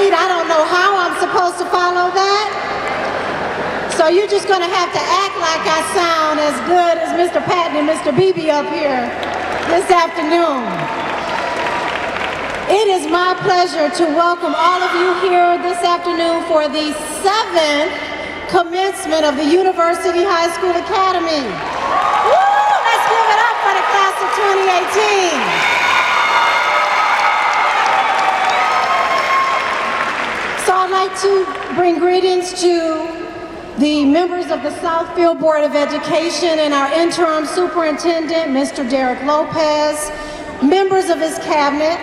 seat. I don't know how I'm supposed to follow that. So you're just going to have to act like I sound as good as Mr. Patton and Mr. Beebe up here this afternoon. It is my pleasure to welcome all of you here this afternoon for the 7th commencement of the University High School Academy. Woo! Let's give it up for the class of 2018. So I'd like to bring greetings to the members of the Southfield Board of Education and our interim superintendent, Mr. Derek Lopez, members of his cabinet,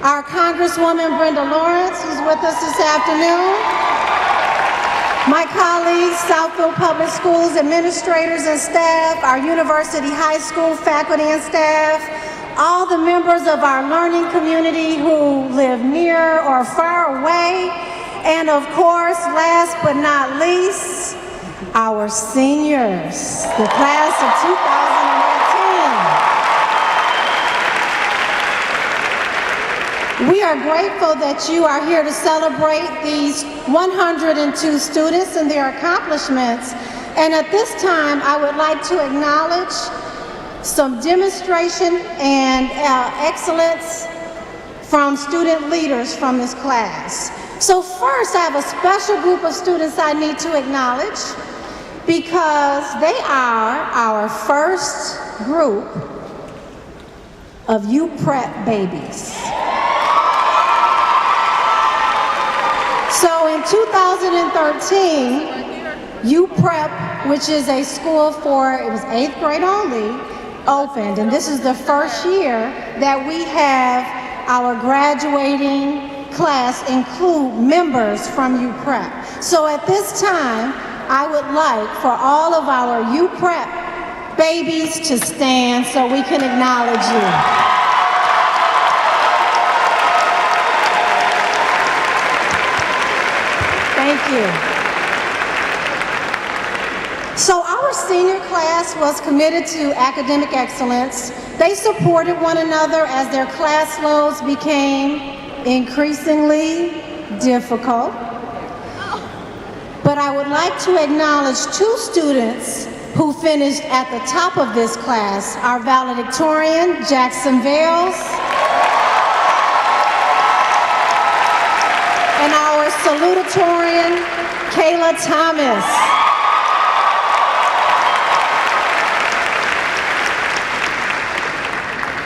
our Congresswoman Lawrence, who's with us this afternoon, my colleagues, Southfield Public Schools administrators and staff, our University High School faculty and staff, all the members of our learning community who live near or far away, and of course, last but not least, our seniors, the class of 2018. We are grateful that you are here to celebrate these 102 students and their accomplishments. And at this time, I would like to acknowledge some demonstration and excellence from student leaders from this class. So first, I have a special group of students I need to acknowledge because they are our first group of U-Prep babies. So in 2013, U-Prep, which is a school for, it was 8th grade only, opened. And this is the first year that we have our graduating class include members from U-Prep. So at this time, I would like for all of our U-Prep babies to stand so we can acknowledge you. Thank you. So our senior class was committed to academic excellence. They supported one another as their class loads became increasingly difficult. But I would like to acknowledge 2 students who finished at the top of this class, our valedictorian, Jackson Vales, and our salutatorian, Kayla Thomas.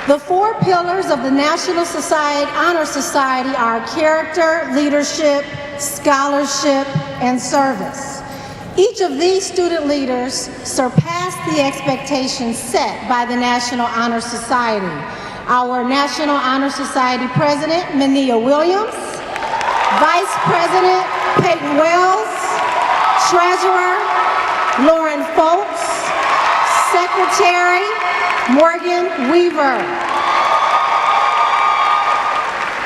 The 4 pillars of the National Honor Society are character, leadership, scholarship, and service. Each of these student leaders surpassed the expectations set by the National Honor Society. Our National Honor Society President, Mania Williams, Vice President, Peyton Wells, Treasurer, Lauren Foltz, Secretary, Morgan Weaver.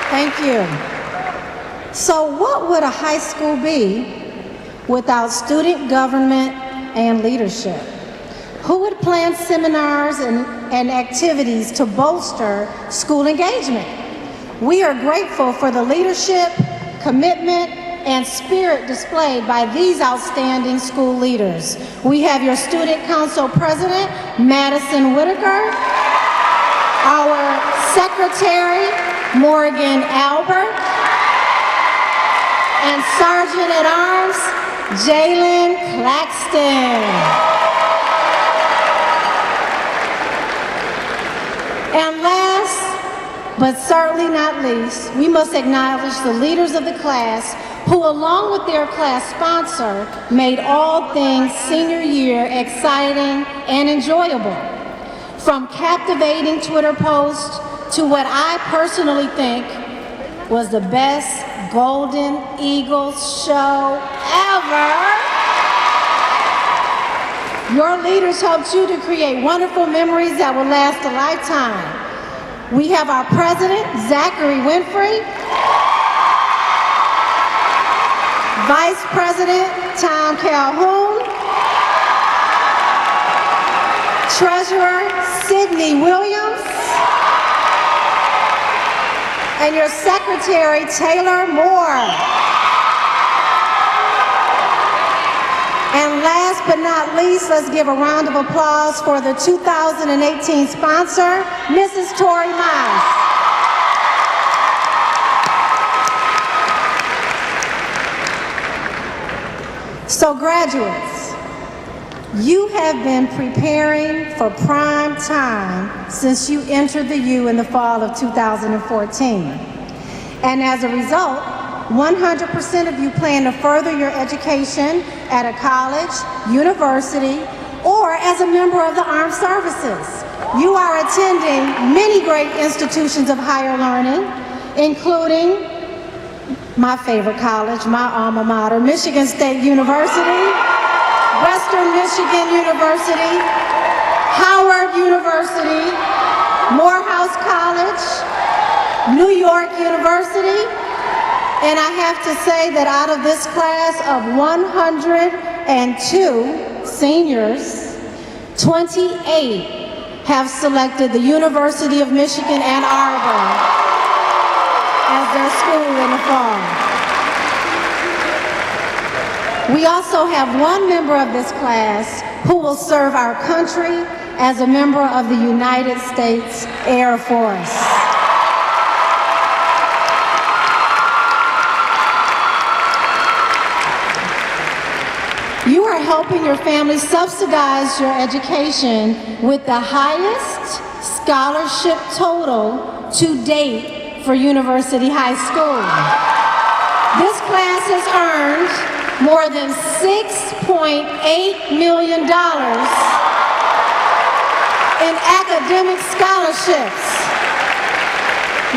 Thank you. So what would a high school be without student government and leadership? Who would plan seminars and activities to bolster school engagement? We are grateful for the leadership, commitment, and spirit displayed by these outstanding school leaders. We have your Student Council President, Madison Whitaker, our Secretary, Morgan Albert, and Sergeant at Arms, Jalen Claxton. And last, but certainly not least, we must acknowledge the leaders of the class who, along with their class sponsor, made all things senior year exciting and enjoyable. From captivating Twitter posts to what I personally think was the best Golden Eagles show ever. Your leaders helped you to create wonderful memories that will last a lifetime. We have our president, Zachary Winfrey, Vice President, Tom Calhoun, Treasurer, Sydney Williams, and your secretary, Taylor Moore. And last but not least, let's give a round of applause for the 2018 sponsor, Mrs. Tori Miles. So graduates, you have been preparing for prime time since you entered the U in the fall of 2014. And as a result, 100% of you plan to further your education at a college, university, or as a member of the armed services. You are attending many great institutions of higher learning, including my favorite college, my alma mater, Michigan State University, Western Michigan University, Howard University, Morehouse College, New York University, and I have to say that out of this class of 102 seniors, 28 have selected the University of Michigan Ann Arbor as their school in the fall. We also have one member of this class who will serve our country as a member of the United States Air Force. You are helping your family subsidize your education with the highest scholarship total to date for University High School. This class has earned more than $6.8 million in academic scholarships,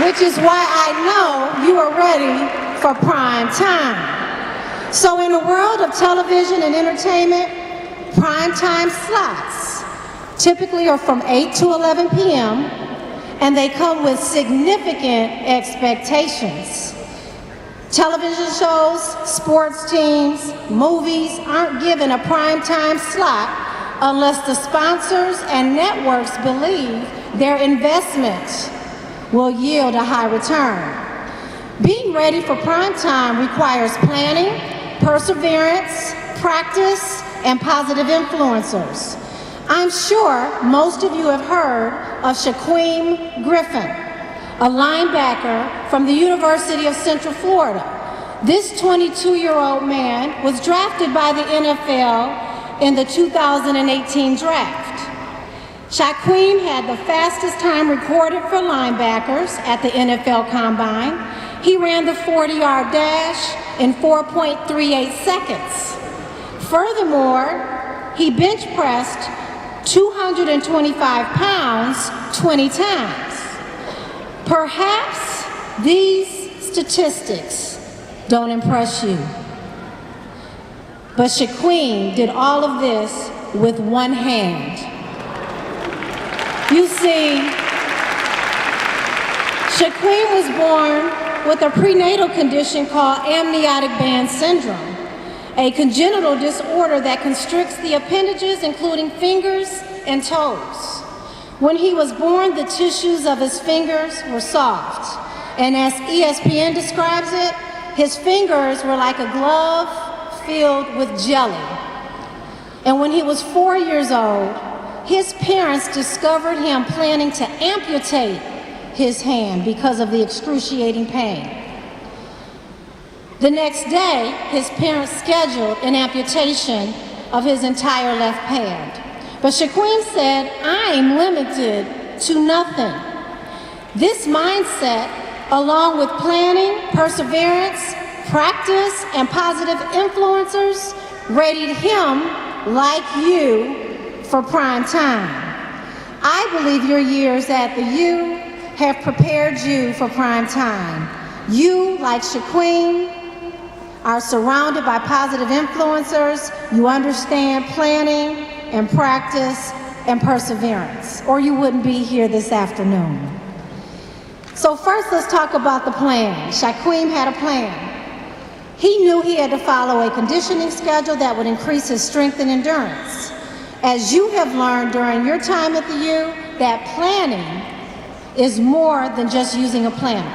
which is why I know you are ready for prime time. So in the world of television and entertainment, primetime slots typically are from 8 to 11 p.m., and they come with significant expectations. Television shows, sports teams, movies aren't given a primetime slot unless the sponsors and networks believe their investment will yield a high return. Being ready for primetime requires planning, perseverance, practice, and positive influencers. I'm sure most of you have heard of Shaquem Griffin, a linebacker from the University of Central Florida. This 22-year-old man was drafted by the NFL in the 2018 draft. Shaquem had the fastest time recorded for linebackers at the NFL Combine. He ran the 40-yard dash in 4.38 seconds. Furthermore, he bench pressed 225 pounds 20 times. Perhaps these statistics don't impress you, but Shaquem did all of this with one hand. You see, Shaquem was born with a prenatal condition called amniotic band syndrome, a congenital disorder that constricts the appendages, including fingers and toes. When he was born, the tissues of his fingers were soft, and as ESPN describes it, his fingers were like a glove filled with jelly. And when he was 4 years old, his parents discovered him planning to amputate his hand because of the excruciating pain. The next day, his parents scheduled an amputation of his entire left hand. But Shaquem said, "I'm limited to nothing." This mindset, along with planning, perseverance, practice, and positive influencers, readied him, like you, for prime time. I believe your years at the U have prepared you for prime time. You, like Shaquem, are surrounded by positive influencers. You understand planning and practice and perseverance, or you wouldn't be here this afternoon. So first, let's talk about the plan. Shaquem had a plan. He knew he had to follow a conditioning schedule that would increase his strength and endurance. As you have learned during your time at the U, that planning is more than just using a planner.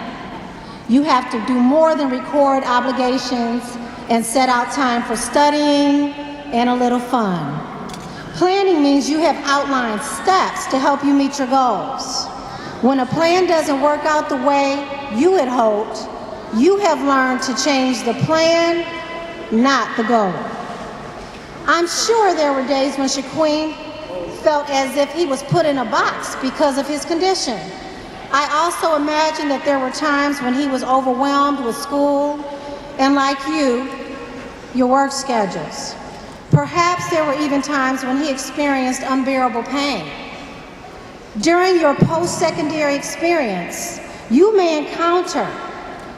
You have to do more than record obligations and set out time for studying and a little fun. Planning means you have outlined steps to help you meet your goals. When a plan doesn't work out the way you had hoped, you have learned to change the plan, not the goal. I'm sure there were days when Shaquem felt as if he was put in a box because of his condition. I also imagine that there were times when he was overwhelmed with school and, like you, your work schedules. Perhaps there were even times when he experienced unbearable pain. During your post-secondary experience, you may encounter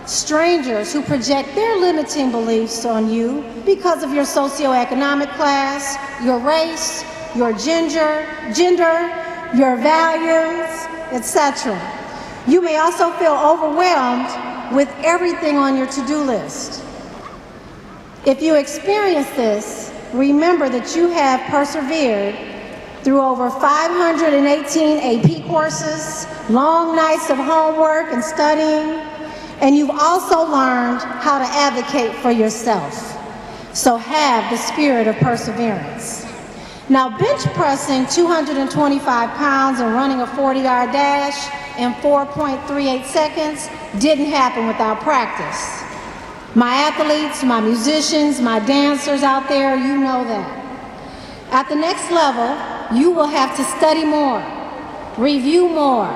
strangers who project their limiting beliefs on you because of your socioeconomic class, your race, your gender, your values, etc. You may also feel overwhelmed with everything on your to-do list. If you experience this, remember that you have persevered through over 518 AP courses, long nights of homework and studying, and you've also learned how to advocate for yourself. So have the spirit of perseverance. Now, bench pressing 225 pounds and running a 40-yard dash in 4.38 seconds didn't happen without practice. My athletes, my musicians, my dancers out there, you know that. At the next level, you will have to study more, review more,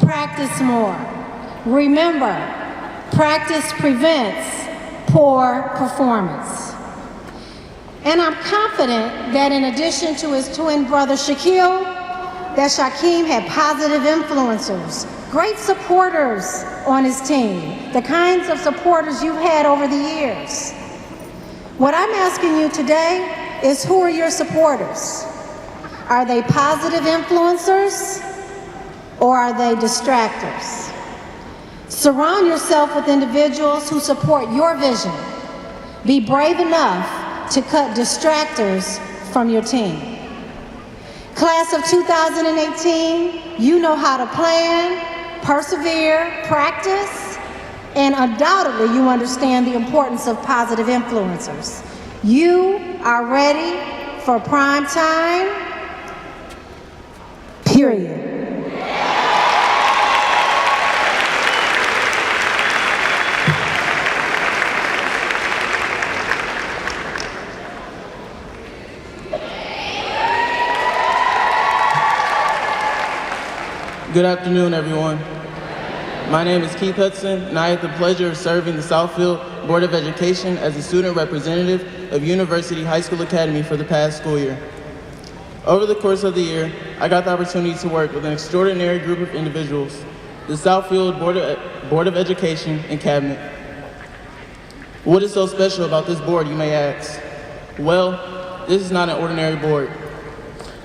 practice more. Remember, practice prevents poor performance. And I'm confident that in addition to his twin brother Shaquille, that Shaquem had positive influencers, great supporters on his team, the kinds of supporters you've had over the years. What I'm asking you today is, who are your supporters? Are they positive influencers or are they distractors? Surround yourself with individuals who support your vision. Be brave enough to cut distractors from your team. Class of 2018, you know how to plan, persevere, practice, and undoubtedly you understand the importance of positive influencers. You are ready for prime time, period. Good afternoon, everyone. My name is Keith Hudson, and I have the pleasure of serving the Southfield Board of Education as a student representative of University High School Academy for the past school year. Over the course of the year, I got the opportunity to work with an extraordinary group of individuals, the Southfield Board of Education and Cabinet. What is so special about this board, you may ask? Well, this is not an ordinary board.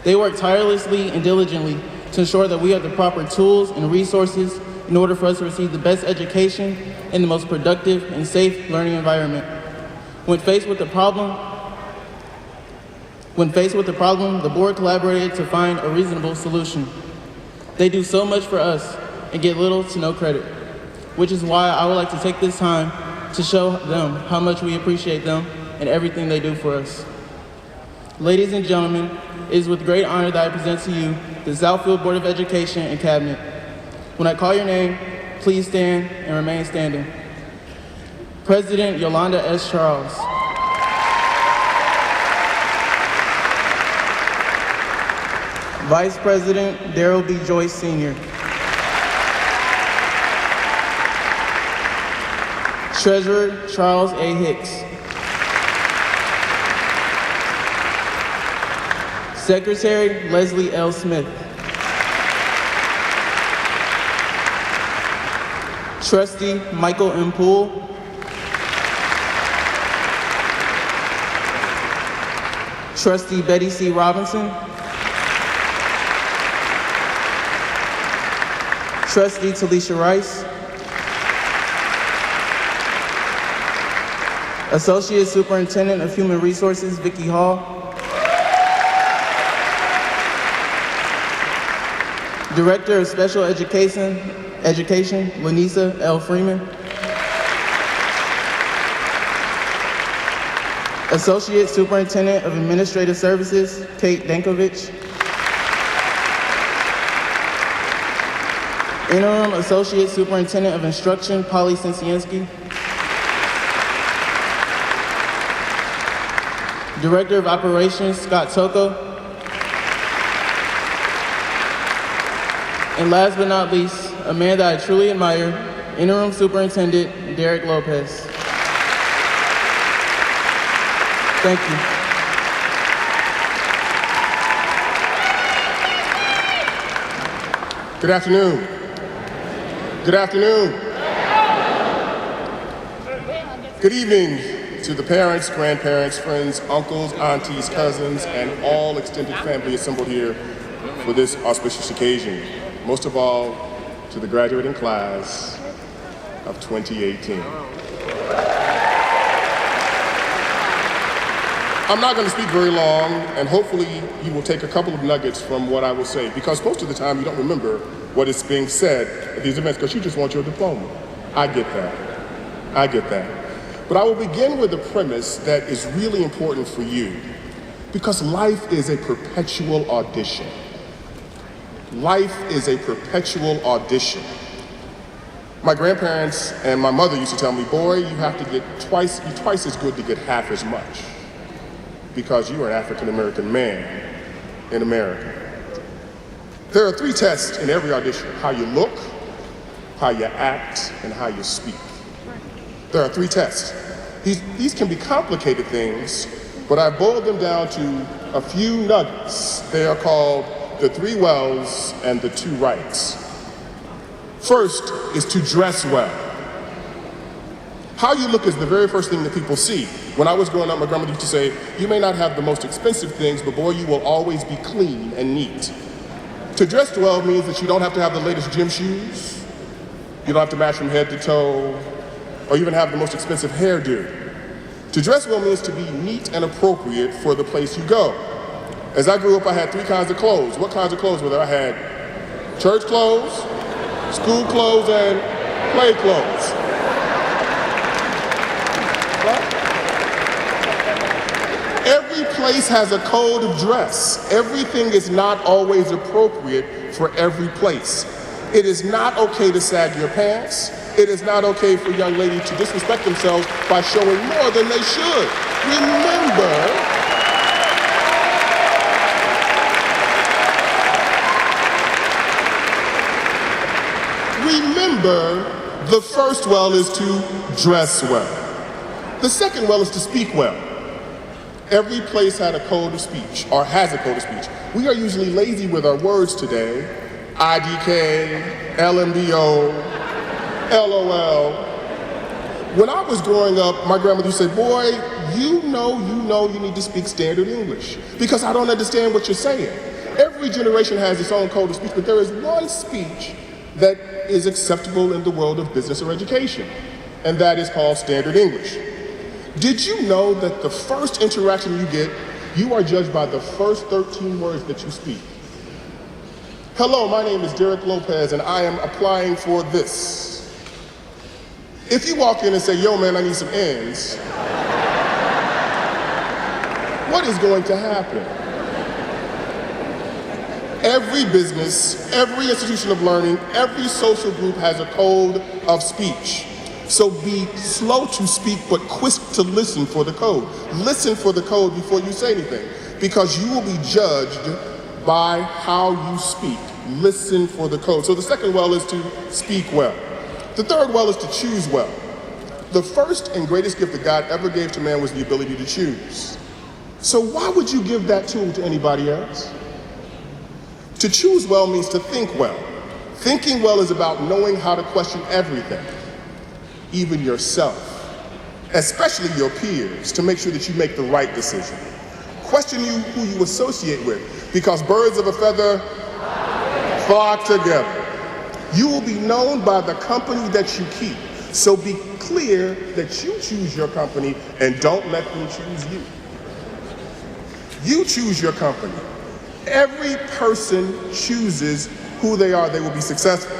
They work tirelessly and diligently to ensure that we have the proper tools and resources in order for us to receive the best education in the most productive and safe learning environment. When faced with the problem, the board collaborated to find a reasonable solution. They do so much for us and get little to no credit, which is why I would like to take this time to show them how much we appreciate them and everything they do for us. Ladies and gentlemen, it is with great honor that I present to you the Southfield Board of Education and Cabinet. When I call your name, please stand and remain standing. President Yolanda S. Charles. Vice President Darrell B. Joyce Sr. Treasurer Charles A. Hicks. Secretary Leslie L. Smith. Trustee Michael M. Poole. Trustee Betty C. Robinson. Trustee Talisha Rice. Associate Superintendent of Human Resources Vicki Hall. Director of Special Education, Lanisa L. Freeman. Associate Superintendent of Administrative Services, Kate Dankovich. Interim Associate Superintendent of Instruction, Polly Sinsienski. Director of Operations, Scott Toko. And last but not least, a man that I truly admire, Interim Superintendent Derek Lopez. Thank you. Good afternoon. Good afternoon. Good evening to the parents, grandparents, friends, uncles, aunties, cousins, and all extended family assembled here for this auspicious occasion. Most of all, to the graduating class of 2018. I'm not going to speak very long, and hopefully you will take a couple of nuggets from what I will say, because most of the time you don't remember what is being said at these events because you just want your diploma. I get that. I get that. But I will begin with a premise that is really important for you, because life is a perpetual audition. Life is a perpetual audition. My grandparents and my mother used to tell me, boy, you have to get twice as good to get half as much, because you are an African-American man in America. There are 3 tests in every audition: how you look, how you act, and how you speak. There are 3 tests. These can be complicated things, but I boiled them down to a few nuggets. They are called the 3 wells and the 2 rights. First is to dress well. How you look is the very first thing that people see. When I was growing up, my grandmother used to say, you may not have the most expensive things, but boy, you will always be clean and neat. To dress well means that you don't have to have the latest gym shoes, you don't have to match from head to toe, or even have the most expensive hairdo. To dress well means to be neat and appropriate for the place you go. As I grew up, I had 3 kinds of clothes. What kinds of clothes were there? I had church clothes, school clothes, and play clothes. Every place has a code of dress. Everything is not always appropriate for every place. It is not okay to sag your pants. It is not okay for young ladies to disrespect themselves by showing more than they should. Remember, the first well is to dress well. The second well is to speak well. Every place had a code of speech, or has a code of speech. We are usually lazy with our words today. IDK, LMBO, LOL. When I was growing up, my grandmother used to say, boy, you know you need to speak standard English, because I don't understand what you're saying. Every generation has its own code of speech, but there is one speech that is acceptable in the world of business or education, and that is called standard English. Did you know that the first interaction you get, you are judged by the first 13 words that you speak? Hello, my name is Derek Lopez, and I am applying for this. If you walk in and say, yo man, I need some ends, what is going to happen? Every business, every institution of learning, every social group has a code of speech. So be slow to speak, but quick to listen for the code. Listen for the code before you say anything, because you will be judged by how you speak. Listen for the code. So the second well is to speak well. The third well is to choose well. The first and greatest gift that God ever gave to man was the ability to choose. So why would you give that tool to anybody else? To choose well means to think well. Thinking well is about knowing how to question everything, even yourself, especially your peers, to make sure that you make the right decision. Question who you associate with, because birds of a feather flock together. You will be known by the company that you keep. So be clear that you choose your company and don't let them choose you. You choose your company. Every person chooses who they are. They will be successful.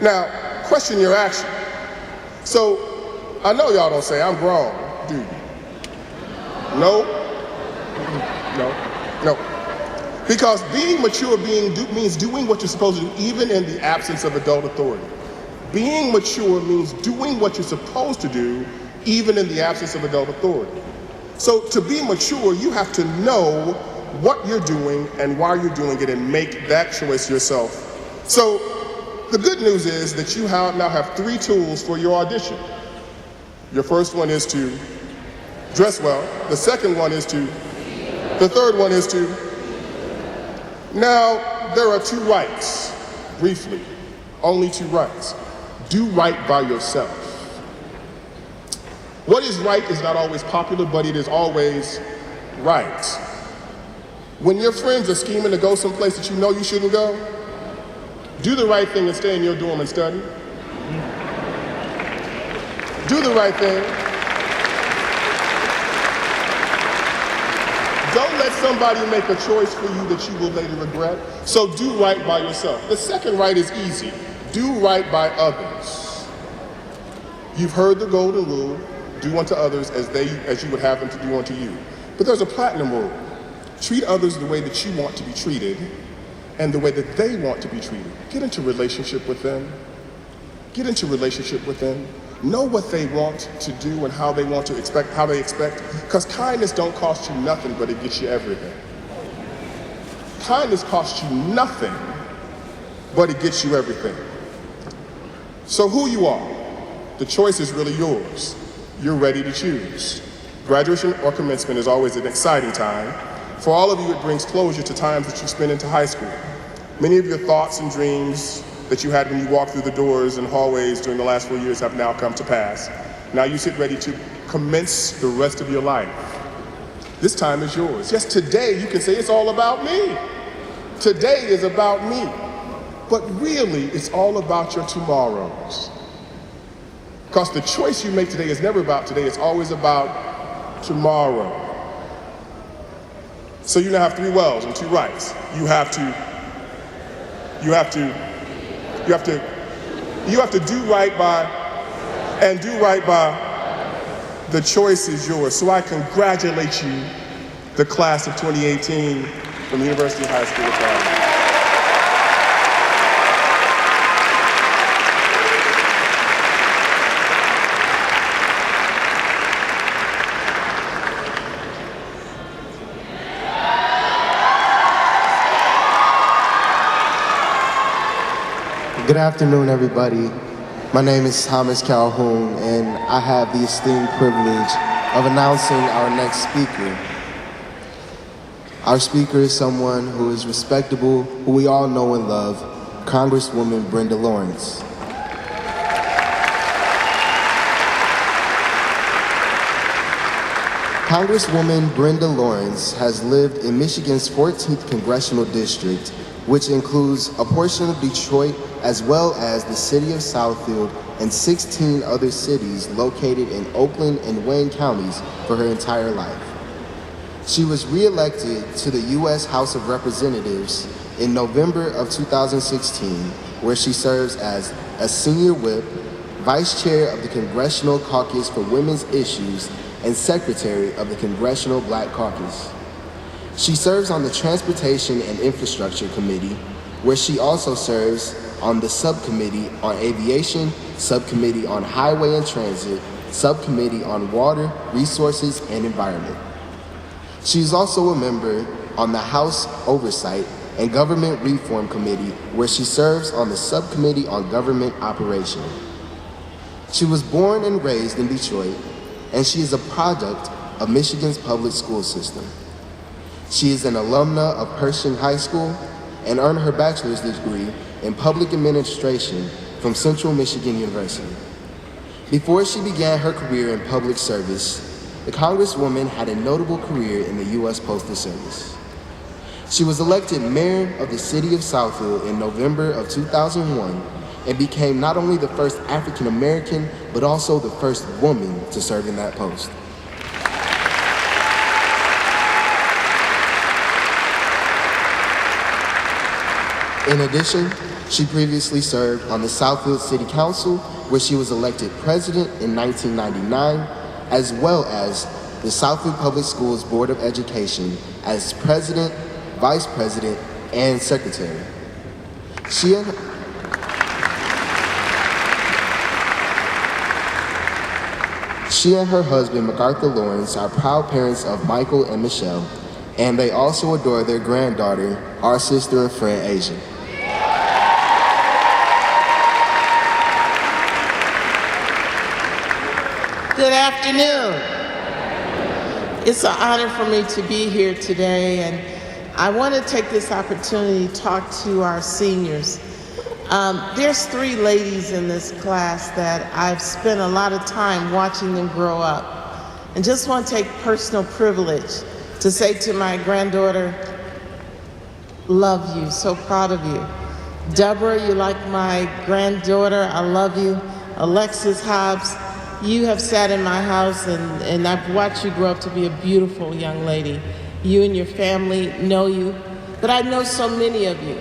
Now, question your action. So, I know y'all don't say, I'm grown, do you? No, no. Because being mature means doing what you're supposed to do even in the absence of adult authority. Being mature means doing what you're supposed to do even in the absence of adult authority. So to be mature, you have to know what you're doing and why you're doing it and make that choice yourself. So the good news is that you now have 3 tools for your audition. Your first one is to dress well. The third one is to. Now, there are 2 rights, briefly, only 2 rights. Do right by yourself. What is right is not always popular, but it is always right. When your friends are scheming to go someplace that you know you shouldn't go, do the right thing and stay in your dorm and study. Do the right thing. Don't let somebody make a choice for you that you will later regret. So do right by yourself. The second right is easy. Do right by others. You've heard the golden rule, do unto others as you would have them to do unto you. But there's a platinum rule. Treat others the way that you want to be treated and the way that they want to be treated. Get into relationship with them. Get into relationship with them. Know what they want to do and how they expect, because kindness don't cost you nothing, but it gets you everything. Kindness costs you nothing, but it gets you everything. So who you are, the choice is really yours. You're ready to choose. Graduation or commencement is always an exciting time. For all of you, it brings closure to times that you spent into high school. Many of your thoughts and dreams that you had when you walked through the doors and hallways during the last 4 years have now come to pass. Now you sit ready to commence the rest of your life. This time is yours. Yes, today you can say it's all about me. Today is about me. But really, it's all about your tomorrows. Because the choice you make today is never about today, it's always about tomorrow. So you now have 3 wells and 2 rights. You have to do right by, and do right by. The choice is yours. So I congratulate you, the class of 2018 from the University High School of Florida. Good afternoon, everybody. My name is Thomas Calhoun, and I have the esteemed privilege of announcing our next speaker. Our speaker is someone who is respectable, who we all know and love, Congresswoman Lawrence. Congresswoman Lawrence has lived in Michigan's 14th Congressional District, which includes a portion of Detroit as well as the city of Southfield and 16 other cities located in Oakland and Wayne counties for her entire life. She was re-elected to the U.S. House of Representatives in November of 2016, where she serves as a senior whip, vice chair of the Congressional Caucus for Women's Issues, and secretary of the Congressional Black Caucus. She serves on the Transportation and Infrastructure Committee, where she also serves on the Subcommittee on Aviation, Subcommittee on Highway and Transit, Subcommittee on Water, Resources, and Environment. She is also a member on the House Oversight and Government Reform Committee, where she serves on the Subcommittee on Government Operation. She was born and raised in Detroit, and she is a product of Michigan's public school system. She is an alumna of Pershing High School and earned her bachelor's degree in public administration from Central Michigan University. Before she began her career in public service, the Congresswoman had a notable career in the U.S. Postal Service. She was elected mayor of the city of Southfield in November of 2001 and became not only the first African American, but also the first woman to serve in that post. In addition, she previously served on the Southfield City Council, where she was elected president in 1999, as well as the Southfield Public Schools Board of Education as President, Vice President, and Secretary. She and her husband, MacArthur Lawrence, are proud parents of Michael and Michelle, and they also adore their granddaughter, our sister and friend, Asia. Good afternoon. It's an honor for me to be here today, and I want to take this opportunity to talk to our seniors. There's 3 ladies in this class that I've spent a lot of time watching them grow up, and just want to take personal privilege to say to my granddaughter, love you, so proud of you. Deborah, you're like my granddaughter, I love you. Alexis Hobbs, you have sat in my house and I've watched you grow up to be a beautiful young lady. You and your family know you, but I know so many of you.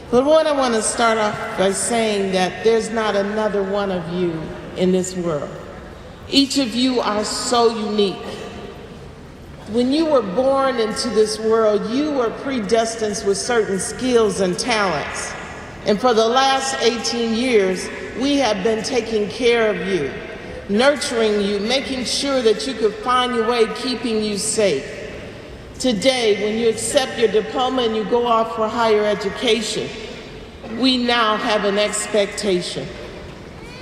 But what I want to start off by saying that there's not another one of you in this world. Each of you are so unique. When you were born into this world, you were predestined with certain skills and talents. And for the last 18 years, we have been taking care of you, nurturing you, making sure that you could find your way, keeping you safe. Today, when you accept your diploma and you go off for higher education, we now have an expectation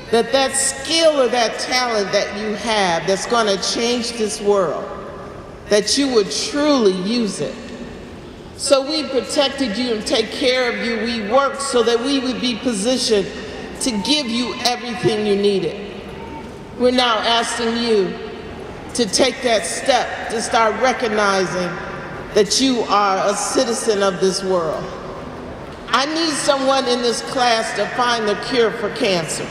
that that skill or that talent that you have that's going to change this world, that you would truly use it. So we protected you and take care of you. We worked so that we would be positioned to give you everything you needed. We're now asking you to take that step to start recognizing that you are a citizen of this world. I need someone in this class to find the cure for cancer.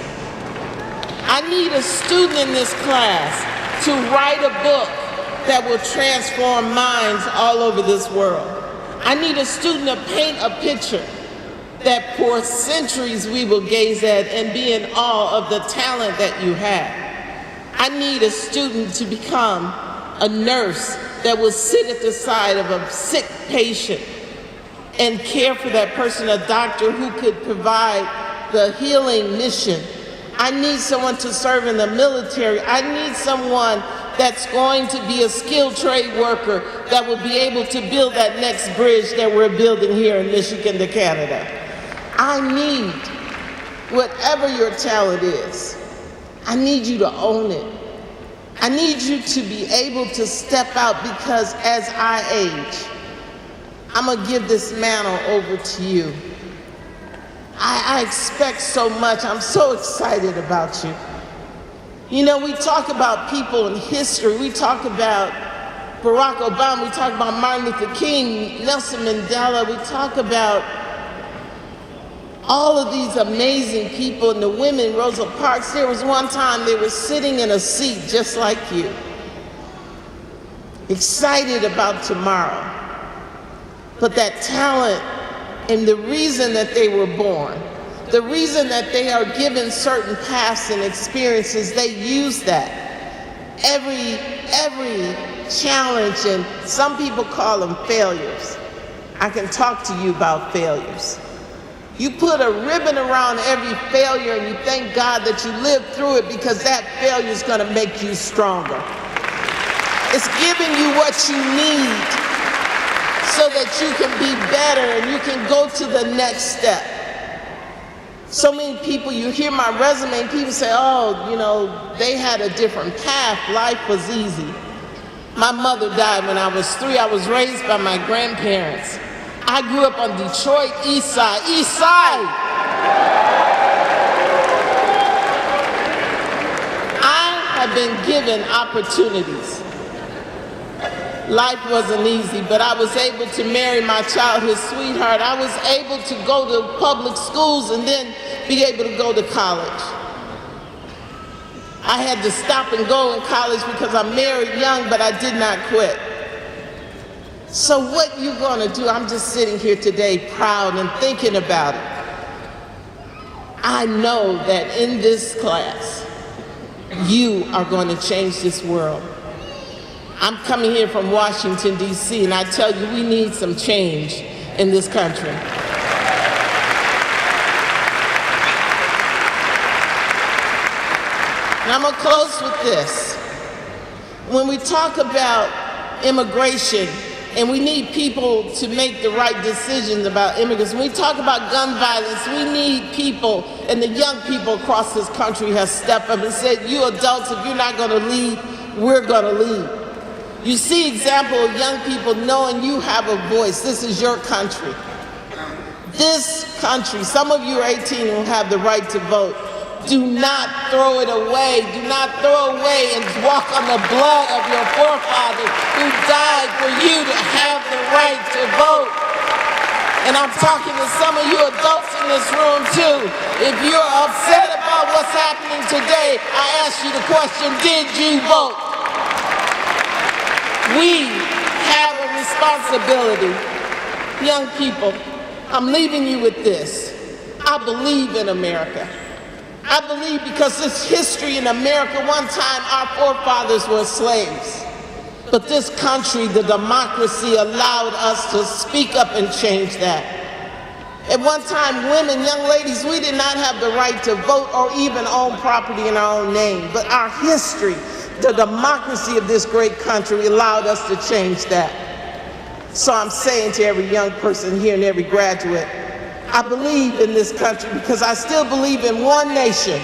I need a student in this class to write a book that will transform minds all over this world. I need a student to paint a picture that for centuries we will gaze at and be in awe of the talent that you have. I need a student to become a nurse that will sit at the side of a sick patient and care for that person, a doctor who could provide the healing mission. I need someone to serve in the military. I need someone that's going to be a skilled trade worker that will be able to build that next bridge that we're building here in Michigan to Canada. I need, whatever your talent is, I need you to own it. I need you to be able to step out, because as I age, I'm gonna give this mantle over to you. I expect so much. I'm so excited about you. You know, we talk about people in history. We talk about Barack Obama. We talk about Martin Luther King, Nelson Mandela. We talk about all of these amazing people and the women, Rosa Parks. There was one time they were sitting in a seat just like you, excited about tomorrow. But that talent and the reason that they were born, the reason that they are given certain paths and experiences, they use that. Every challenge, and some people call them failures. I can talk to you about failures. You put a ribbon around every failure and you thank God that you lived through it, because that failure is going to make you stronger. It's giving you what you need so that you can be better and you can go to the next step. So many people, you hear my resume and people say, oh, you know, they had a different path. Life was easy. My mother died when I was 3. I was raised by my grandparents. I grew up on Detroit East Side. East Side! I have been given opportunities. Life wasn't easy, but I was able to marry my childhood sweetheart. I was able to go to public schools and then be able to go to college. I had to stop and go in college because I married young, but I did not quit. So what you gonna do? I'm just sitting here today proud and thinking about it. I know that in this class, you are going to change this world. I'm coming here from Washington, D.C., and I tell you, we need some change in this country. And I'm going to close with this. When we talk about immigration, and we need people to make the right decisions about immigrants, when we talk about gun violence, we need people, and the young people across this country have stepped up and said, you adults, if you're not going to lead, we're going to lead. You see example of young people knowing you have a voice. This is your country. This country, some of you are 18 who have the right to vote. Do not throw it away. Do not throw away and walk on the blood of your forefathers who died for you to have the right to vote. And I'm talking to some of you adults in this room too. If you're upset about what's happening today, I ask you the question, did you vote? We have a responsibility. Young people, I'm leaving you with this. I believe in America. I believe because this history in America, one time our forefathers were slaves. But this country, the democracy, allowed us to speak up and change that. At one time, women, young ladies, we did not have the right to vote or even own property in our own name. But our history, the democracy of this great country allowed us to change that. So I'm saying to every young person here and every graduate, I believe in this country because I still believe in one nation,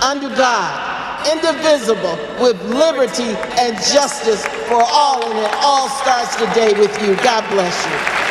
under God, indivisible, with liberty and justice for all, and it all starts today with you. God bless you.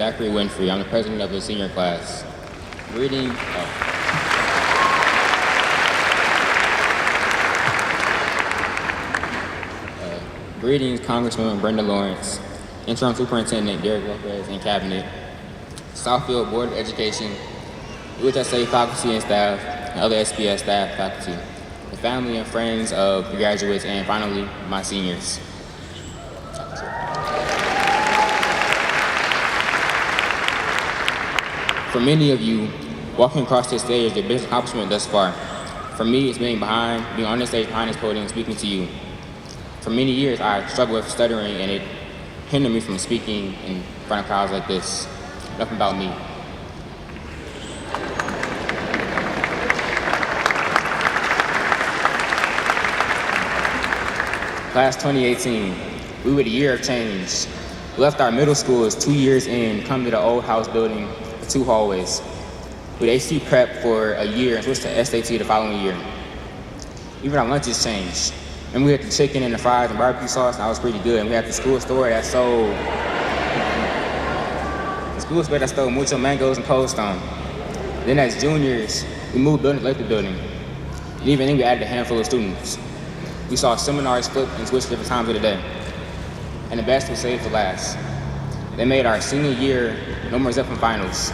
Zachary Winfrey. I'm the president of the senior class. Greetings. Greetings, Congresswoman Lawrence, Interim Superintendent Derek Lopez, and Cabinet, Southfield Board of Education, UHSA faculty and staff, and other SPS staff, faculty, the family and friends of the graduates, and finally, my seniors. For many of you, walking across this stage is the biggest accomplishment thus far. For me, it's being on this stage behind this podium, speaking to you. For many years, I struggled with stuttering, and it hindered me from speaking in front of crowds like this. Enough about me. Class 2018, we were the year of change. We left our middle schools 2 years in, come to the old house building with 2 hallways. With AC prep for a year and switched to SAT the following year. Even our lunches changed. And we had the chicken and the fries and barbecue sauce, and that was pretty good. And we had the school store that sold mucho mangoes and Cold Stone. Then as juniors, we moved buildings like the building. And even then we added a handful of students. We saw seminars flip and switch different times of the day. And the best was saved for last. They made our senior year no more Zeppelin finals.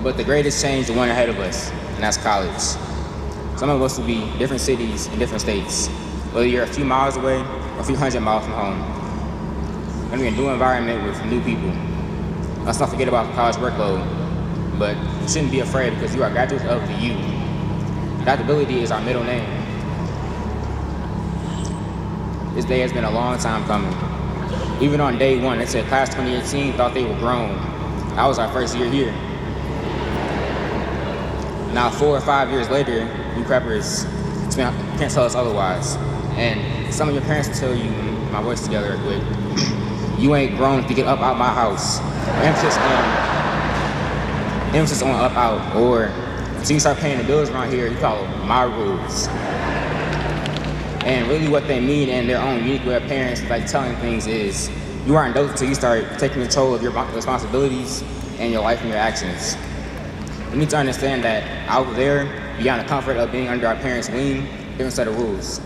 But the greatest change, the one ahead of us, and that's college. Some of us will be in different cities in different states, whether you're a few miles away or a few hundred miles from home. We're gonna be in a new environment with new people. Let's not forget about the college workload, but you shouldn't be afraid because you are graduates of the U. Adaptability is our middle name. This day has been a long time coming. Even on day one, they said class 2018 thought they were grown. That was our first year here. Now 4 or 5 years later, you preppers can't tell us otherwise. And some of your parents will tell you, my voice together real quick, you ain't grown if you get up out my house. Emphasis on up out, or until you start paying the bills around here, you follow my rules. And really what they mean in their own unique way of parents like telling things is, you aren't adults until you start taking control of your responsibilities and your life and your actions. We need to understand that out there, beyond the comfort of being under our parents' wing, different set of rules.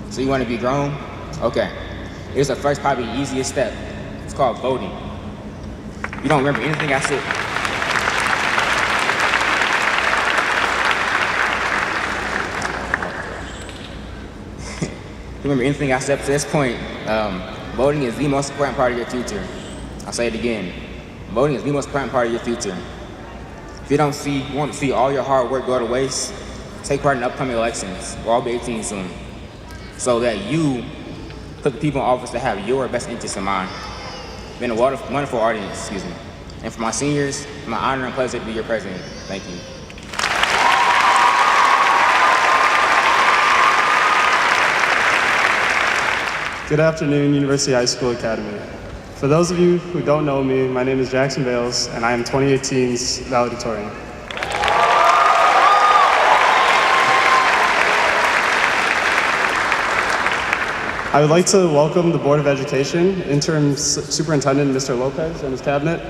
So you want to be grown? Okay. Here's the first, probably easiest step. It's called voting. You don't remember anything I said. Remember anything I said up to this point, voting is the most important part of your future. I'll say it again. Voting is the most important part of your future. If you want to see all your hard work go to waste, take part in upcoming elections. We'll all be 18 soon. So that you put the people in office that have your best interests in mind. It's been a wonderful audience, And for my seniors, it's my honor and pleasure to be your president. Thank you. Good afternoon, University High School Academy. For those of you who don't know me, my name is Jackson Bales, and I am 2018's Valedictorian. I would like to welcome the Board of Education, Interim Superintendent Mr. Lopez and his cabinet.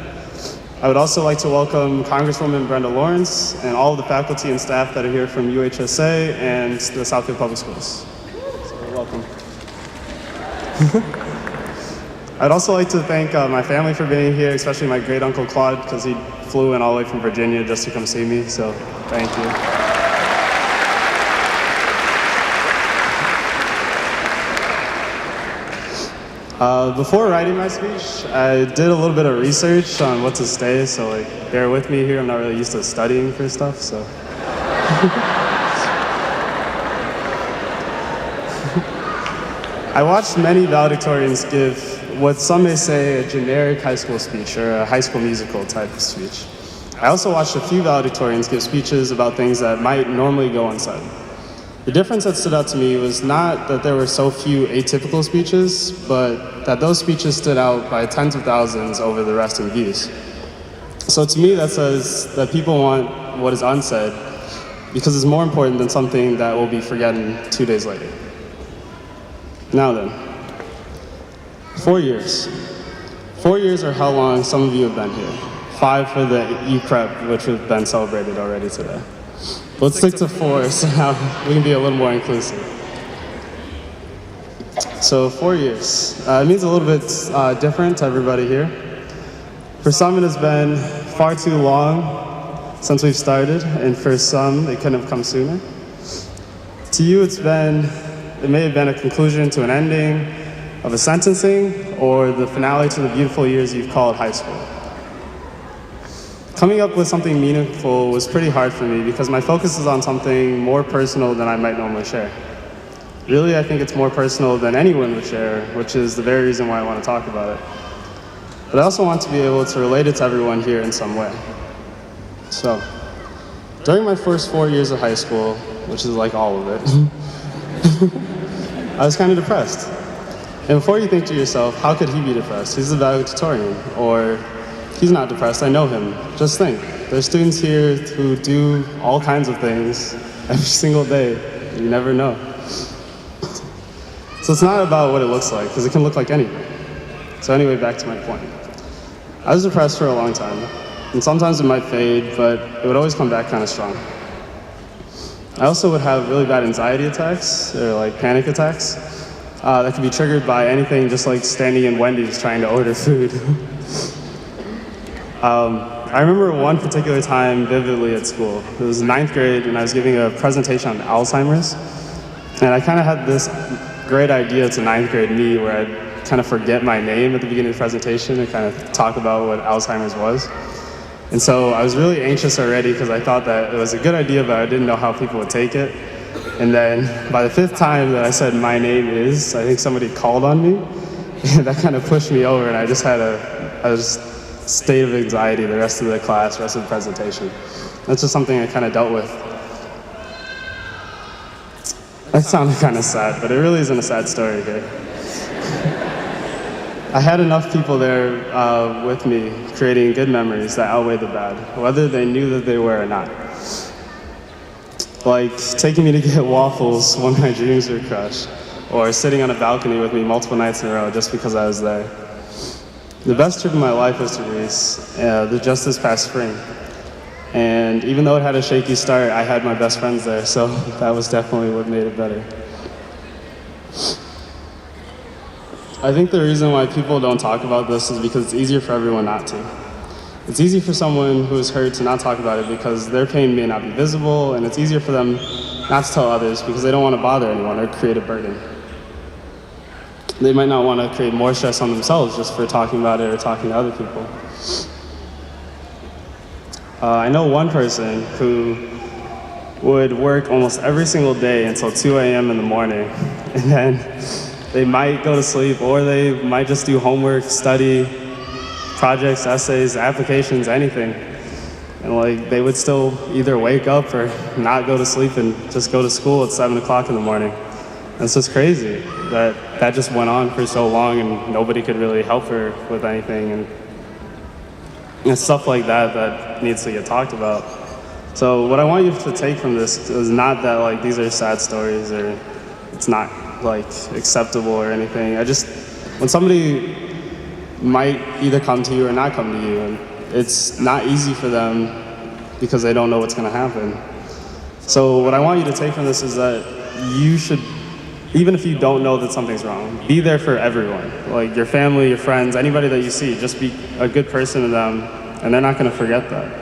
I would also like to welcome Congresswoman Lawrence and all of the faculty and staff that are here from UHSA and the Southfield Public Schools. So welcome. I'd also like to thank my family for being here, especially my great uncle Claude, because he flew in all the way from Virginia just to come see me, so thank you. Before writing my speech, I did a little bit of research on what to say, so bear with me here. I'm not really used to studying for stuff, so. I watched many valedictorians give what some may say a generic high school speech or a high school musical type of speech. I also watched a few valedictorians give speeches about things that might normally go unsaid. The difference that stood out to me was not that there were so few atypical speeches, but that those speeches stood out by tens of thousands over the rest in views. So to me, that says that people want what is unsaid because it's more important than something that will be forgotten 2 days later. Now then, 4 years. 4 years or how long some of you have been here. 5 for the U-Prep, which has been celebrated already today. Let's stick to 4 so now we can be a little more inclusive. So 4 years. It means a little bit different to everybody here. For some, it has been far too long since we've started, and for some, it couldn't have come sooner. To you, it may have been a conclusion to an ending of a sentencing, or the finale to the beautiful years you've called high school. Coming up with something meaningful was pretty hard for me because my focus is on something more personal than I might normally share. Really, I think it's more personal than anyone would share, which is the very reason why I want to talk about it. But I also want to be able to relate it to everyone here in some way. So, during my first 4 years of high school, which is like all of it, I was kind of depressed. And before you think to yourself, how could he be depressed? He's a valedictorian, or he's not depressed, I know him. Just think, there's students here who do all kinds of things every single day. You never know. So it's not about what it looks like, because it can look like anything. So anyway, back to my point. I was depressed for a long time, and sometimes it might fade, but it would always come back kind of strong. I also would have really bad anxiety attacks, or like panic attacks, that could be triggered by anything just like standing in Wendy's trying to order food. I remember one particular time vividly at school. It was 9th grade, and I was giving a presentation on Alzheimer's, and I kind of had this great idea to 9th grade me where I'd kind of forget my name at the beginning of the presentation and kind of talk about what Alzheimer's was. And so I was really anxious already because I thought that it was a good idea, but I didn't know how people would take it. And then by the 5th time that I said my name is, I think somebody called on me, and that kind of pushed me over, and I just had a state of anxiety the rest of the class, rest of the presentation. That's just something I kind of dealt with. That sounded kind of sad, but it really isn't a sad story here. I had enough people there with me creating good memories that outweighed the bad, whether they knew that they were or not. Like taking me to get waffles when my dreams were crushed, or sitting on a balcony with me multiple nights in a row just because I was there. The best trip of my life was to Greece, just this past spring. And even though it had a shaky start, I had my best friends there, so that was definitely what made it better. I think the reason why people don't talk about this is because it's easier for everyone not to. It's easy for someone who is hurt to not talk about it because their pain may not be visible, and it's easier for them not to tell others because they don't want to bother anyone or create a burden. They might not want to create more stress on themselves just for talking about it or talking to other people. I know one person who would work almost every single day until 2 a.m. in the morning, and then they might go to sleep, or they might just do homework, study, projects, essays, applications, anything. And like they would still either wake up or not go to sleep and just go to school at 7 o'clock in the morning. And it's just crazy that that just went on for so long and nobody could really help her with anything. And it's stuff like that that needs to get talked about. So what I want you to take from this is not that like these are sad stories or it's not like acceptable or anything. When somebody might either come to you or not come to you, and it's not easy for them because they don't know what's gonna happen. So what I want you to take from this is that you should, even if you don't know that something's wrong, be there for everyone. Like your family, your friends, anybody that you see, just be a good person to them, and they're not gonna forget that.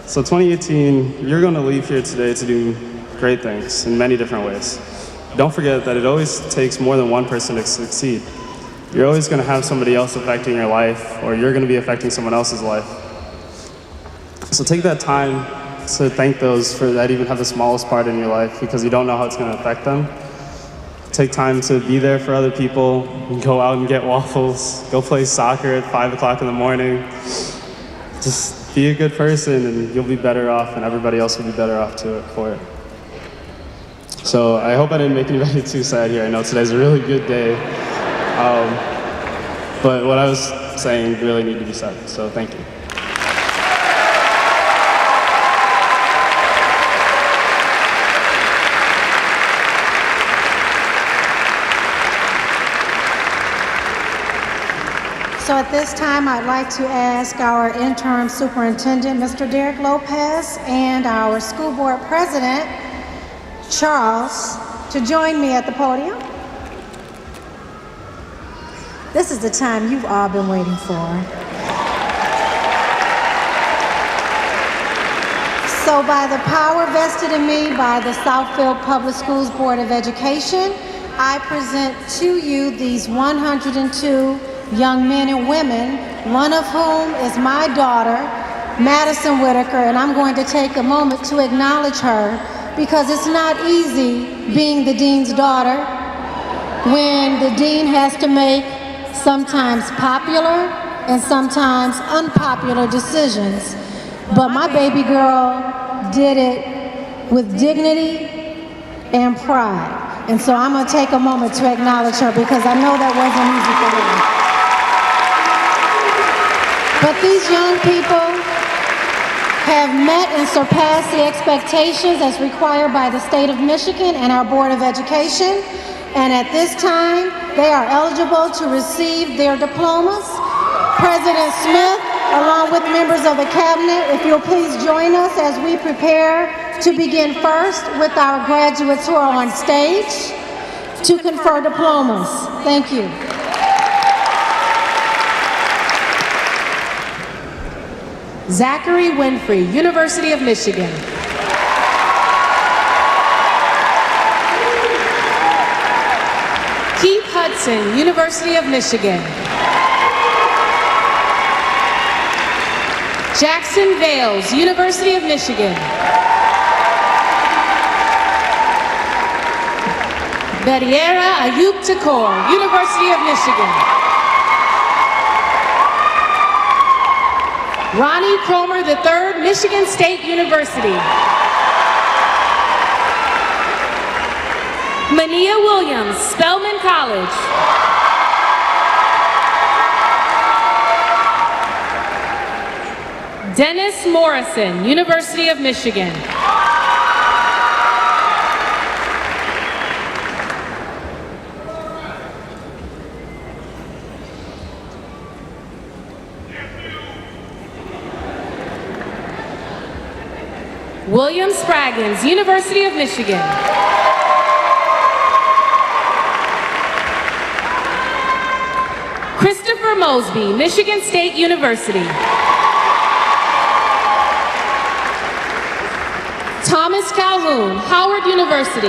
So 2018, you're gonna leave here today to do great things in many different ways. Don't forget that it always takes more than one person to succeed. You're always gonna have somebody else affecting your life, or you're gonna be affecting someone else's life. So take that time to thank those that even have the smallest part in your life, because you don't know how it's gonna affect them. Take time to be there for other people, go out and get waffles, go play soccer at 5 o'clock in the morning. Just be a good person and you'll be better off, and everybody else will be better off for it. So I hope I didn't make anybody too sad here. I know today's a really good day. But what I was saying really needed to be said, so thank you. So at this time, I'd like to ask our interim superintendent, Mr. Derek Lopez, and our school board president, Charles, to join me at the podium. This is the time you've all been waiting for. So by the power vested in me by the Southfield Public Schools Board of Education, I present to you these 102 young men and women, one of whom is my daughter, Madison Whitaker, and I'm going to take a moment to acknowledge her because it's not easy being the dean's daughter when the dean has to make sometimes popular and sometimes unpopular decisions. But my baby girl did it with dignity and pride. And so I'm going to take a moment to acknowledge her because I know that wasn't easy for her. But these young people have met and surpassed the expectations as required by the state of Michigan and our Board of Education. And at this time, they are eligible to receive their diplomas. President Smith, along with members of the cabinet, if you'll please join us as we prepare to begin first with our graduates who are on stage to confer diplomas. Thank you. Zachary Winfrey, University of Michigan. Keith Hudson, University of Michigan. Jackson Vales, University of Michigan. Bediera Ayub Takor, University of Michigan. Ronnie Cromer III, Michigan State University. Mania Williams, Spelman College. Dennis Morrison, University of Michigan. William Spraggins, University of Michigan. Christopher Mosby, Michigan State University. Thomas Calhoun, Howard University.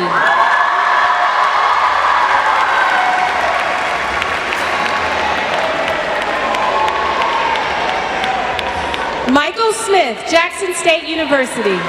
Michael Smith, Jackson State University.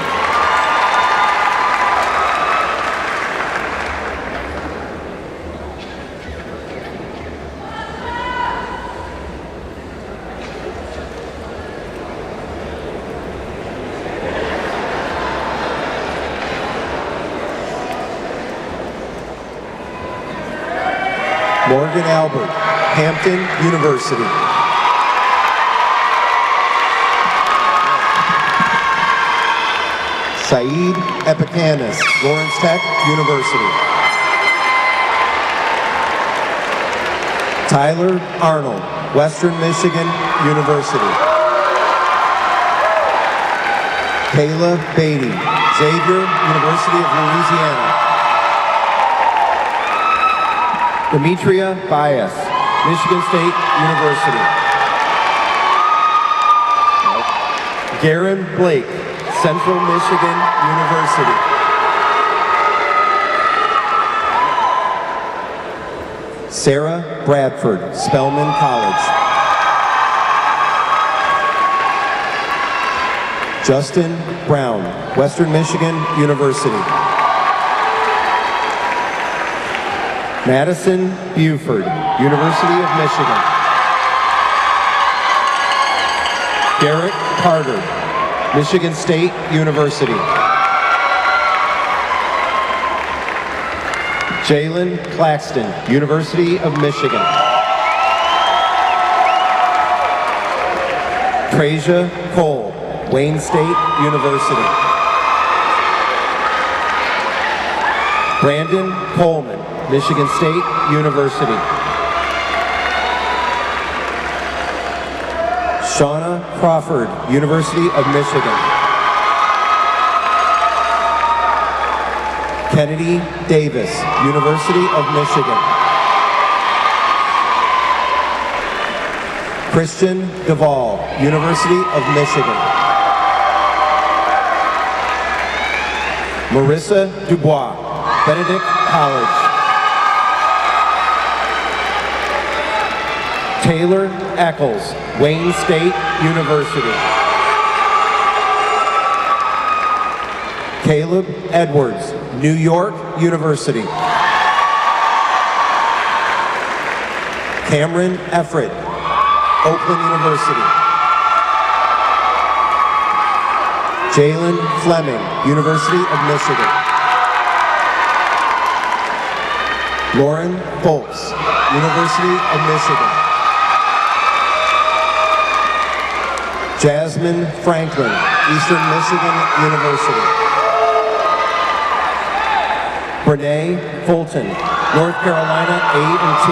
Morgan Albert, Hampton University. Saeed Epikanis, Lawrence Tech University. Tyler Arnold, Western Michigan University. Kayla Beatty, Xavier, University of Louisiana. Demetria Bias, Michigan State University. Garen Blake, Central Michigan University. Sarah Bradford, Spelman College. Justin Brown, Western Michigan University. Madison Buford, University of Michigan. Derek Carter, Michigan State University. Jalen Claxton, University of Michigan. Trasia Cole, Wayne State University. Brandon Coleman, Michigan State University. Shauna Crawford, University of Michigan. Kennedy Davis, University of Michigan. Christian Duvall, University of Michigan. Marissa Dubois, Benedict College. Taylor Eccles, Wayne State University. Caleb Edwards, New York University. Cameron Effred, Oakland University. Jalen Fleming, University of Michigan. Lauren Folks, University of Michigan. Jasmine Franklin, Eastern Michigan University. Brene Fulton, North Carolina A&T.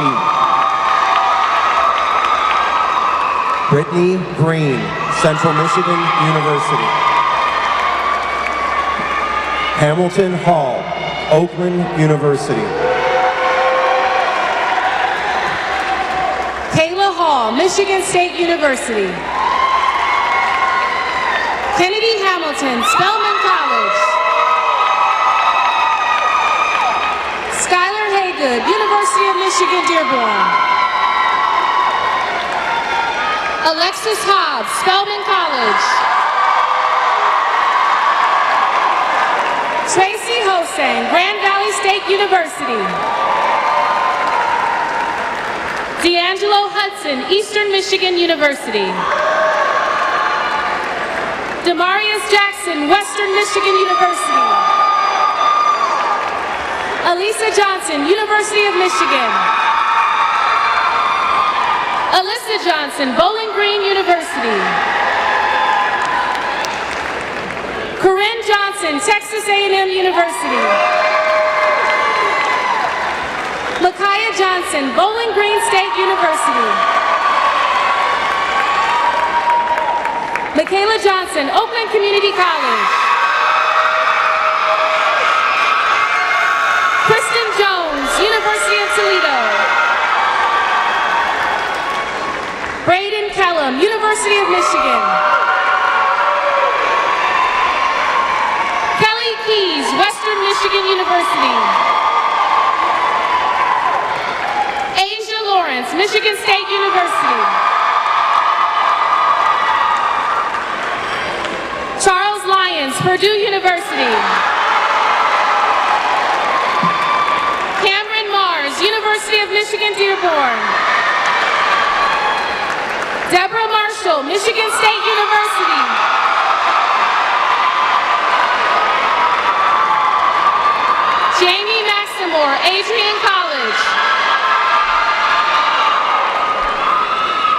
Brittany Green, Central Michigan University. Hamilton Hall, Oakland University. Kayla Hall, Michigan State University. Kennedy Hamilton, Spelman College. Skylar Haygood, University of Michigan, Dearborn. Alexis Hobbs, Spelman College. Tracy Hosang, Grand Valley State University. D'Angelo Hudson, Eastern Michigan University. Demarius Jackson, Western Michigan University. Elisa Johnson, University of Michigan. Alyssa Johnson, Bowling Green University. Corinne Johnson, Texas A&M University. Micaiah Johnson, Bowling Green State University. Michaela Johnson, Oakland Community College. Kristen Jones, University of Toledo. Braden Kellum, University of Michigan. Kelly Keys, Western Michigan University. Asia Lawrence, Michigan State University. Charles Lyons, Purdue University. Cameron Mars, University of Michigan, Dearborn. Deborah Marshall, Michigan State University. Jamie Maximore, Adrian College.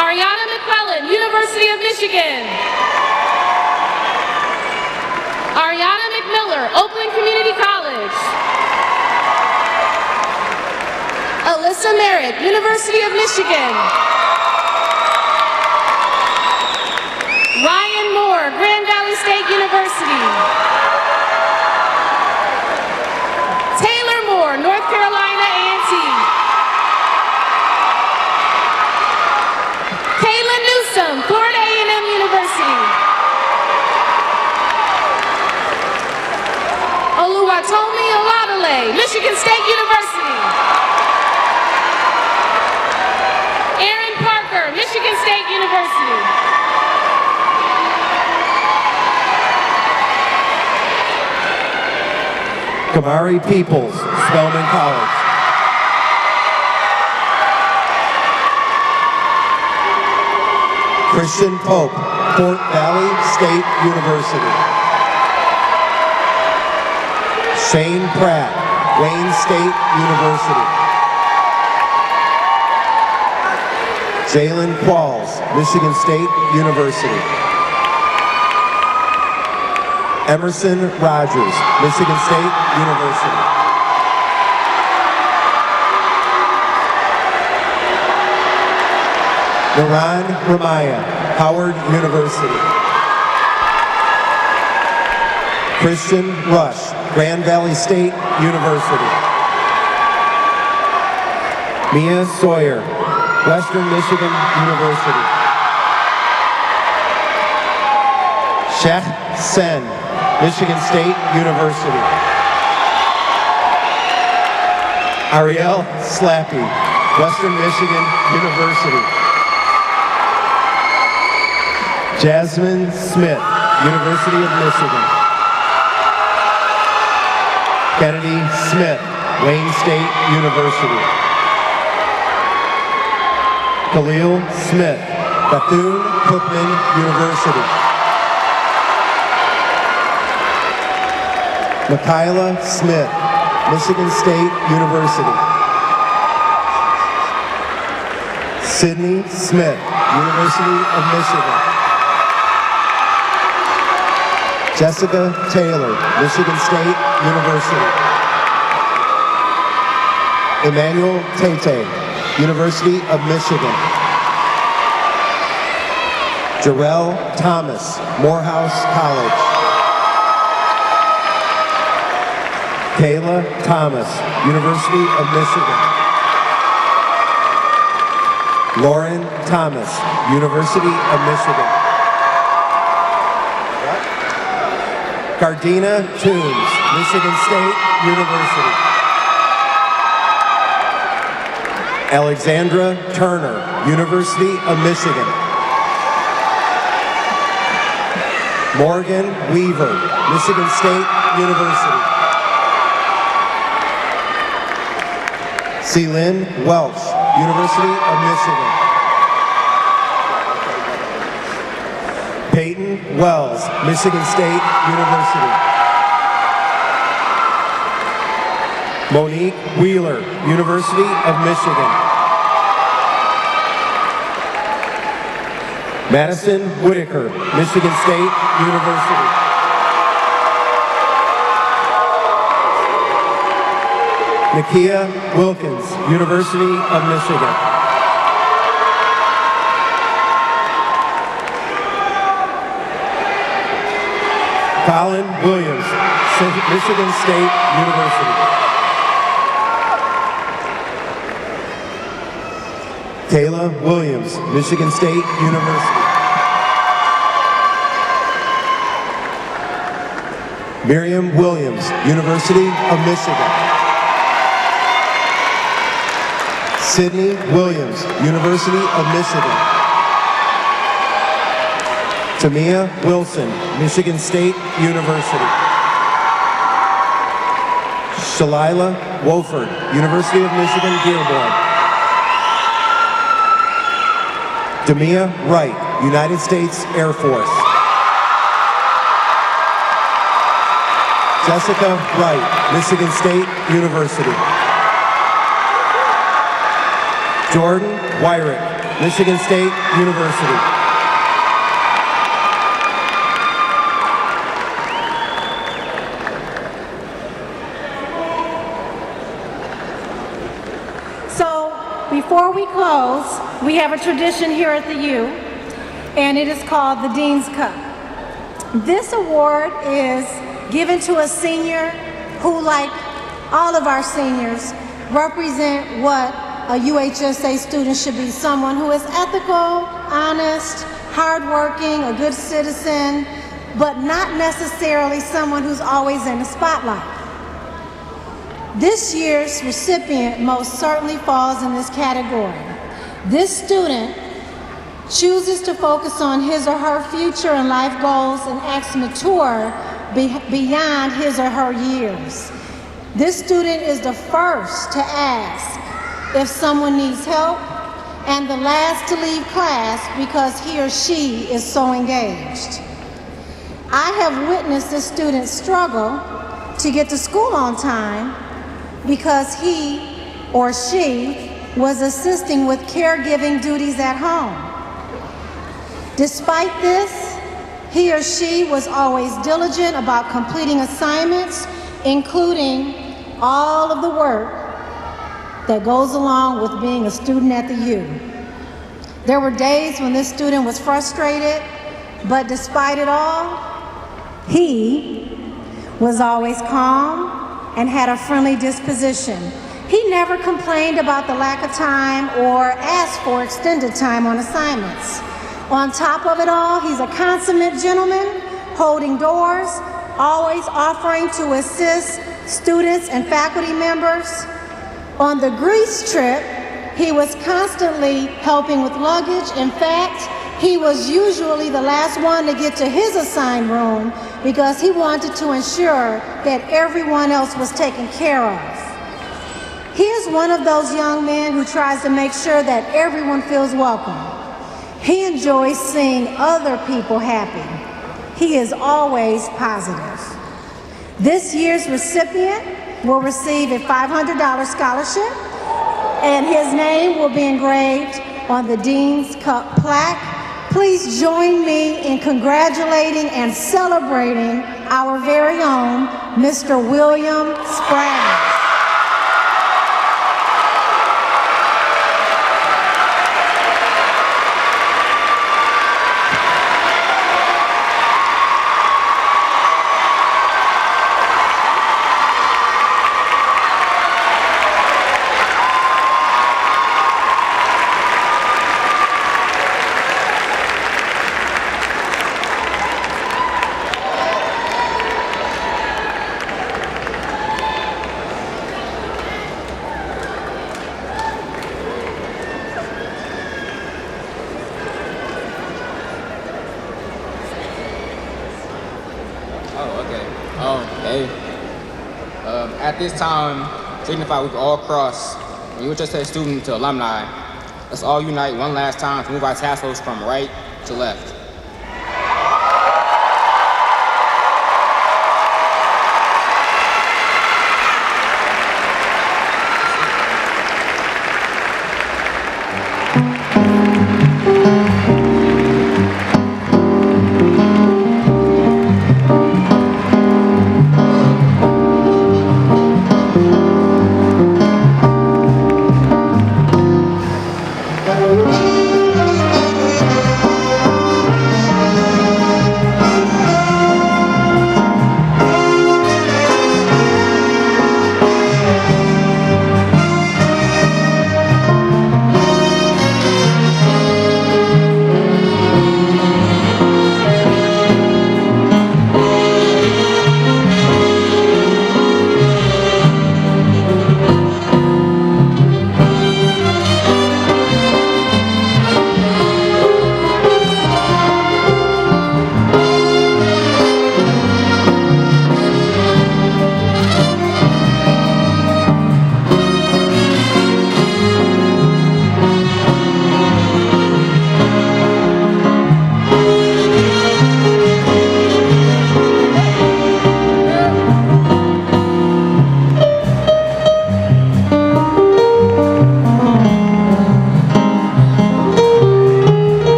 Ariana McClellan, University of Michigan. Ariana McMiller, Oakland Community College. Alyssa Merritt, University of Michigan. Ryan Moore, Grand Valley State University. Taylor Moore, North Carolina A&T. Kayla Newsom, Florida A&M University. Oluwatomi Oladile, Michigan State University. Aaron Parker, Michigan State University. Kamari Peoples, Spelman College. Christian Pope, Fort Valley State University. Shane Pratt, Wayne State University. Jalen Qualls, Michigan State University. Emerson Rogers, Michigan State University. Naran Ramaya, Howard University. Christian Rush, Grand Valley State University. Mia Sawyer, Western Michigan University. Sheikh Sen, Michigan State University. Ariel Slappy, Western Michigan University. Jasmine Smith, University of Michigan. Kennedy Smith, Wayne State University. Khalil Smith, Bethune-Cookman University. Michaela Smith, Michigan State University. Sydney Smith, University of Michigan. Jessica Taylor, Michigan State University. Emmanuel Tate, University of Michigan. Jarrell Thomas, Morehouse College. Kayla Thomas, University of Michigan. Lauren Thomas, University of Michigan. Gardena Toombs, Michigan State University. Alexandra Turner, University of Michigan. Morgan Weaver, Michigan State University. Celine Welch, University of Michigan. Peyton Wells, Michigan State University. Monique Wheeler, University of Michigan. Madison Whitaker, Michigan State University. Nakia Wilkins, University of Michigan. Colin Williams, Michigan State University. Kayla Williams, Michigan State University. Miriam Williams, University of Michigan. Sydney Williams, University of Michigan. Tamia Wilson, Michigan State University. Shalila Wolford, University of Michigan, Dearborn. Damia Wright, United States Air Force. Jessica Wright, Michigan State University. Jordan Wyrick, Michigan State University. So, before we close, we have a tradition here at the U, and it is called the Dean's Cup. This award is given to a senior who, like all of our seniors, represent what a UHSA student should be: someone who is ethical, honest, hardworking, a good citizen, but not necessarily someone who's always in the spotlight. This year's recipient most certainly falls in this category. This student chooses to focus on his or her future and life goals and acts mature beyond his or her years. This student is the first to ask if someone needs help, and the last to leave class because he or she is so engaged. I have witnessed this student struggle to get to school on time because he or she was assisting with caregiving duties at home. Despite this, he or she was always diligent about completing assignments, including all of the work that goes along with being a student at the U. There were days when this student was frustrated, but despite it all, he was always calm and had a friendly disposition. He never complained about the lack of time or asked for extended time on assignments. On top of it all, he's a consummate gentleman, holding doors, always offering to assist students and faculty members. On the Greece trip, he was constantly helping with luggage. In fact, he was usually the last one to get to his assigned room because he wanted to ensure that everyone else was taken care of. He is one of those young men who tries to make sure that everyone feels welcome. He enjoys seeing other people happy. He is always positive. This year's recipient will receive a $500 scholarship, and his name will be engraved on the Dean's Cup plaque. Please join me in congratulating and celebrating our very own Mr. William Sprague. At this time, signify we can all cross, when you just say student to alumni, let's all unite one last time to move our tassels from right to left.